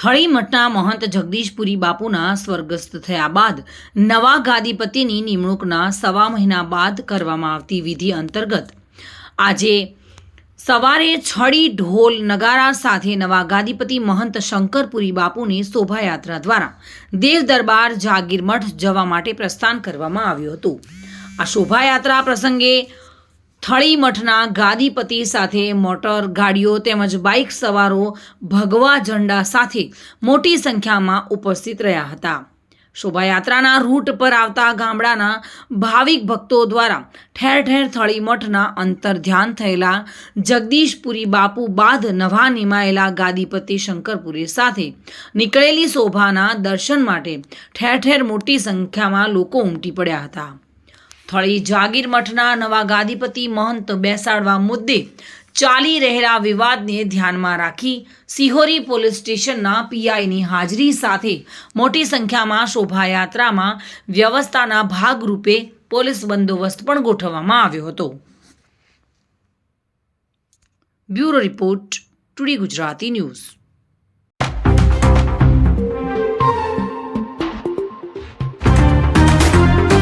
થળી મઠના મહંત જગદીશપુરી બાપુના સ્વર્ગસ્થ થયા બાદ નવા ગાદીપતિની નિમણૂકના સવા મહિના બાદ કરવામાં આવતી વિધિ અંતર્ગત આજે સવારે છડી ઢોલ નગારા સાથે નવા ગાદીપતિ મહંત શંકરપુરી બાપુની શોભાયાત્રા દ્વારા દેવ દરબાર જાગીર મઠ જવા માટે પ્રસ્થાન કરવામાં આવ્યું હતું। આ શોભાયાત્રા પ્રસંગે થળી મઠના ગાદીપતિ સાથે મોટર ગાડીઓ તેમજ બાઇક સવારો ભગવા ઝંડા સાથે મોટી સંખ્યામાં ઉપસ્થિત રહ્યા હતા। શોભાયાત્રાના રૂટ પર આવતા ગામડાના ભાવિક ભક્તો દ્વારા ઠેર ઠેર થળી મઠના અંતર ધ્યાન થયેલા જગદીશપુરી બાપુ બાદ નવા નિમાયેલા ગાદીપતિ શંકરપુરી સાથે નીકળેલી શોભાના દર્શન માટે ઠેર ઠેર મોટી સંખ્યામાં લોકો ઉમટી પડ્યા હતા। થળી જાગીર મઠના નવા ગાદીપતિ મહંત બેસાડવા મુદ્દે ચાલી રહેલા વિવાદને ધ્યાનમાં રાખી સિહોરી પોલીસ સ્ટેશનના પીઆઈની હાજરી સાથે મોટી સંખ્યામાં શોભાયાત્રામાં વ્યવસ્થાના ભાગરૂપે પોલીસ બંદોબસ્ત પણ ગોઠવવામાં આવ્યો હતો। Bureau report, today Gujarati news.